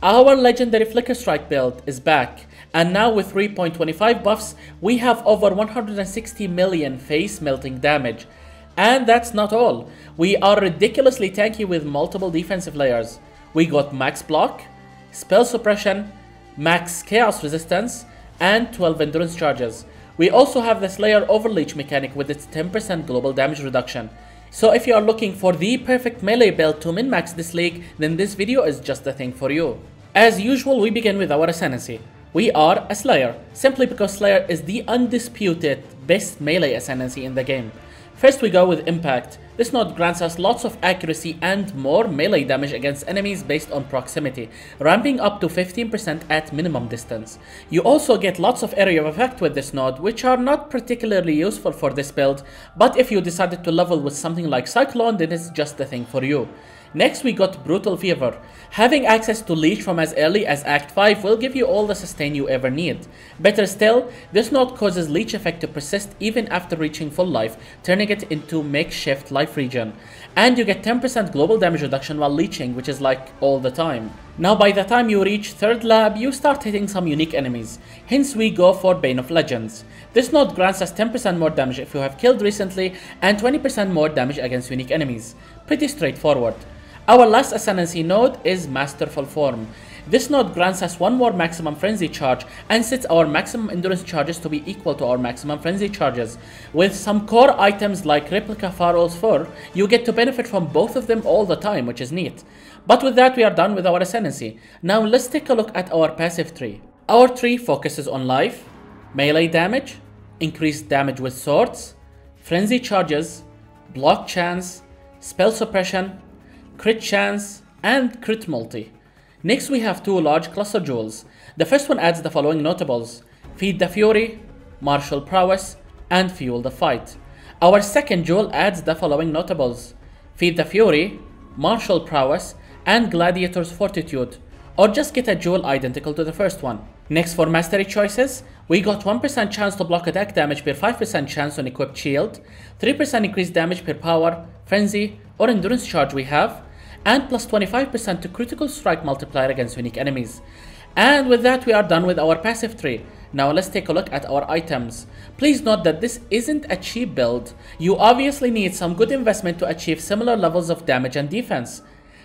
Our legendary Flicker Strike build is back, and now with 3.25 buffs, we have over 160 million face melting damage. And that's not all. We are ridiculously tanky with multiple defensive layers. We got max block, spell suppression, max chaos resistance, and 12 endurance charges. We also have the Slayer Overleach mechanic with its 10% global damage reduction. So if you are looking for the perfect melee build to min-max this league, then this video is just the thing for you. As usual, we begin with our Ascendancy. We are a Slayer, simply because Slayer is the undisputed best melee Ascendancy in the game. First we go with Impact. This node grants us lots of accuracy and more melee damage against enemies based on proximity, ramping up to 15% at minimum distance. You also get lots of area of effect with this node, which are not particularly useful for this build, but if you decided to level with something like Cyclone, then it's just the thing for you. Next we got Brutal Fever. Having access to Leech from as early as Act 5 will give you all the sustain you ever need. Better still, this node causes Leech effect to persist even after reaching full life, turning it into makeshift life regen. And you get 10% global damage reduction while leeching, which is like all the time. Now by the time you reach 3rd lab, you start hitting some unique enemies. Hence we go for Bane of Legends. This node grants us 10% more damage if you have killed recently, and 20% more damage against unique enemies. Pretty straightforward. Our last Ascendancy node is Masterful Form. This node grants us one more maximum frenzy charge and sets our maximum endurance charges to be equal to our maximum frenzy charges. With some core items like Replica Pharaoh's Fur, you get to benefit from both of them all the time, which is neat. But with that we are done with our Ascendancy. Now let's take a look at our passive tree. Our tree focuses on life, melee damage, increased damage with swords, frenzy charges, block chance, spell suppression, crit chance, and crit multi. Next we have two large cluster jewels. The first one adds the following notables: Feed the Fury, Martial Prowess, and Fuel the Fight. Our second jewel adds the following notables: Feed the Fury, Martial Prowess, and Gladiator's Fortitude, or just get a jewel identical to the first one. Next for mastery choices, we got 1% chance to block attack damage per 5% chance on equipped shield, 3% increased damage per power, frenzy, or endurance charge we have, and plus 25% to critical strike multiplier against unique enemies. And with that we are done with our passive tree. Now let's take a look at our items. Please note that this isn't a cheap build. You obviously need some good investment to achieve similar levels of damage and defense.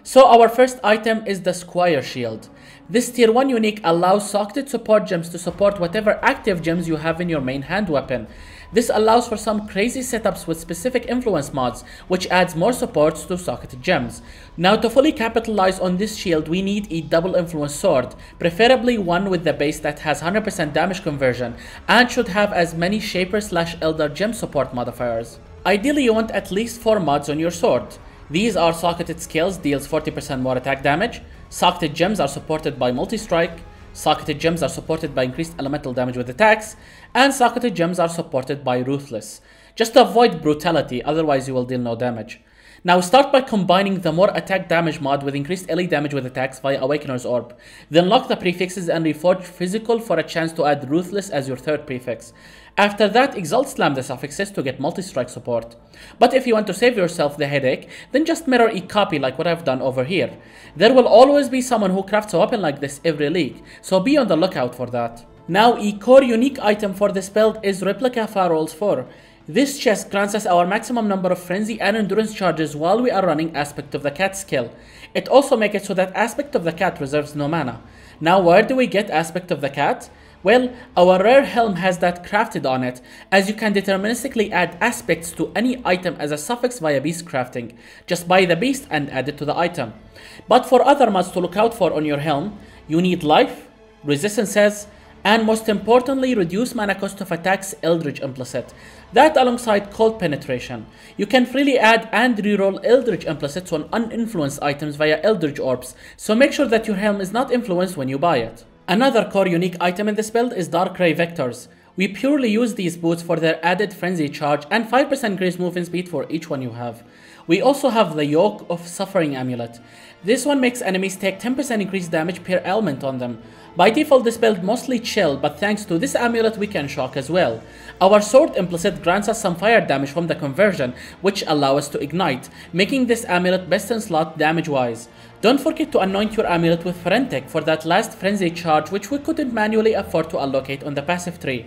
So our first item is the Squire Shield. This tier 1 unique allows socketed support gems to support whatever active gems you have in your main hand weapon. This allows for some crazy setups with specific influence mods, which adds more supports to socketed gems. Now to fully capitalize on this shield, we need a double influence sword, preferably one with the base that has 100% damage conversion and should have as many Shaper/Elder gem support modifiers. Ideally you want at least 4 mods on your sword. These are Socketed Scales deals 40% more attack damage, Socketed Gems are supported by Multi-Strike, Socketed Gems are supported by increased elemental damage with attacks, and Socketed Gems are supported by Ruthless. Just to avoid brutality, otherwise you will deal no damage. Now start by combining the more attack damage mod with increased LE damage with attacks via Awakener's Orb. Then lock the prefixes and reforge Physical for a chance to add Ruthless as your 3rd prefix. After that, Exalt Slam the suffixes to get multi-strike support. But if you want to save yourself the headache, then just mirror a copy like what I've done over here. There will always be someone who crafts a weapon like this every league, so be on the lookout for that. Now a core unique item for this build is Replica Pharaoh's Fur. This chest grants us our maximum number of frenzy and endurance charges while we are running Aspect of the Cat skill. It also makes it so that Aspect of the Cat reserves no mana. Now where do we get Aspect of the Cat? Well, our rare helm has that crafted on it, as you can deterministically add aspects to any item as a suffix via beast crafting. Just buy the beast and add it to the item. But for other mods to look out for on your helm, you need life, resistances, and most importantly, reduce mana cost of attacks Eldritch Implicit. That alongside Cold Penetration. You can freely add and reroll Eldritch Implicits on uninfluenced items via Eldritch Orbs, so make sure that your helm is not influenced when you buy it. Another core unique item in this build is Dark Ray Vectors. We purely use these boots for their added frenzy charge and 5% increased movement speed for each one you have. We also have the Yoke of Suffering Amulet. This one makes enemies take 10% increased damage per ailment on them. By default this build mostly chill, but thanks to this amulet we can shock as well. Our Sword Implicit grants us some fire damage from the conversion, which allow us to ignite, making this amulet best in slot damage wise. Don't forget to anoint your amulet with Forensic for that last frenzy charge which we couldn't manually afford to allocate on the passive tree.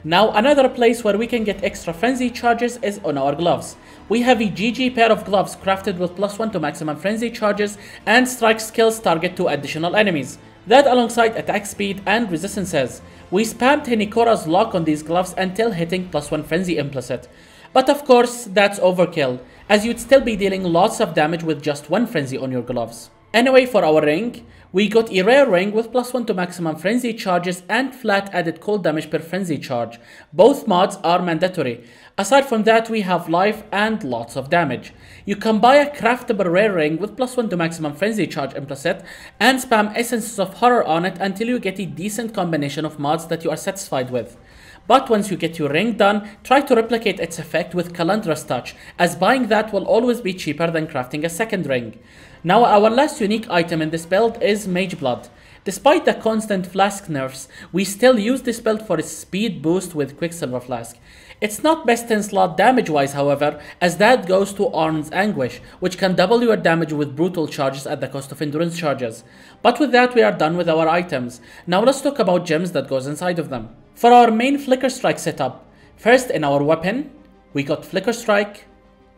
Now another place where we can get extra frenzy charges is on our gloves. We have a GG pair of gloves crafted with +1 to maximum frenzy charges and strike skills target 2 additional enemies. That alongside attack speed and resistances. We spammed Henikora's lock on these gloves until hitting +1 frenzy implicit. But of course that's overkill, as you'd still be dealing lots of damage with just 1 frenzy on your gloves. Anyway, for our ring, we got a rare ring with +1 to maximum frenzy charges and flat added cold damage per frenzy charge. Both mods are mandatory. Aside from that, we have life and lots of damage. You can buy a craftable rare ring with +1 to maximum frenzy charge implicit and spam Essences of Horror on it until you get a decent combination of mods that you are satisfied with. But once you get your ring done, try to replicate its effect with Calandra's Touch, as buying that will always be cheaper than crafting a second ring. Now our last unique item in this build is Mage Blood. Despite the constant flask nerfs, we still use this build for its speed boost with Quicksilver Flask. It's not best in slot damage wise however, as that goes to Arn's Anguish, which can double your damage with brutal charges at the cost of endurance charges. But with that we are done with our items. Now let's talk about gems that goes inside of them. For our main Flicker Strike setup, first in our weapon, we got Flicker Strike,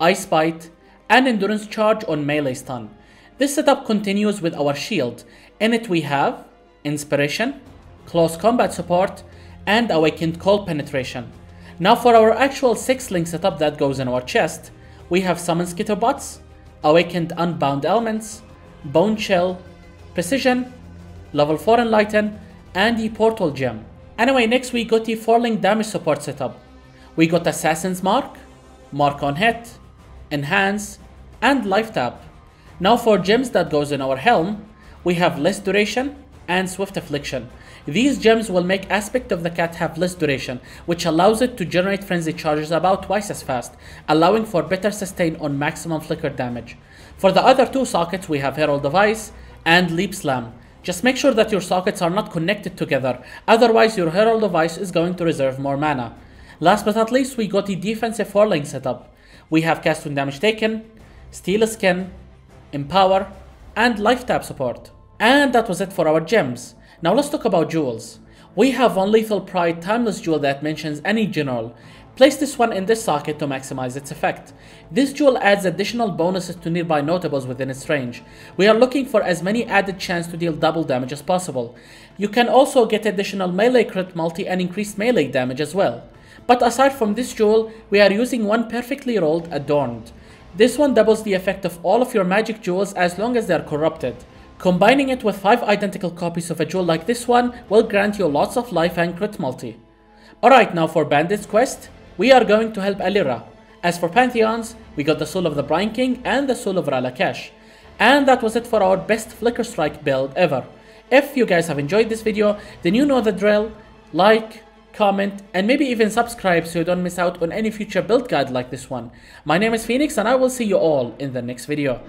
Ice Bite, and Endurance Charge on melee stun. This setup continues with our shield. In it we have Inspiration, Close Combat Support, and Awakened Cold Penetration. Now for our actual 6-link setup that goes in our chest, we have Summon Skitterbots, Awakened Unbound Elements, Bone Chill, Precision, Level 4 Enlighten, and the Portal Gem. Anyway, next we got the 4-link damage support setup. We got Assassin's Mark, Mark on Hit, Enhance, and Life Tap. Now for gems that goes in our helm, we have Less Duration and Swift Affliction. These gems will make Aspect of the Cat have less duration, which allows it to generate frenzy charges about twice as fast, allowing for better sustain on maximum flicker damage. For the other 2 sockets we have Herald of Ice and Leap Slam. Just make sure that your sockets are not connected together, otherwise your Herald of Ice is going to reserve more mana. Last but not least, we got the defensive 4-link setup. We have Cast when Damage Taken, Steal a Skin, Empower, and Life Tap support. And that was it for our gems. Now let's talk about jewels. We have one Lethal Pride Timeless Jewel that mentions any general. Place this one in this socket to maximize its effect. This jewel adds additional bonuses to nearby notables within its range. We are looking for as many added chance to deal double damage as possible. You can also get additional melee crit multi and increased melee damage as well. But aside from this jewel, we are using one perfectly rolled Adorned. This one doubles the effect of all of your magic jewels as long as they are corrupted. Combining it with 5 identical copies of a jewel like this one will grant you lots of life and crit multi. Alright, now for Bandit's quest, we are going to help Alira. As for Pantheons, we got the Soul of the Brine King and the Soul of Ralakesh. And that was it for our best Flicker Strike build ever. If you guys have enjoyed this video, then you know the drill. Like, comment, and maybe even subscribe so you don't miss out on any future build guide like this one. My name is Phoenix and I will see you all in the next video.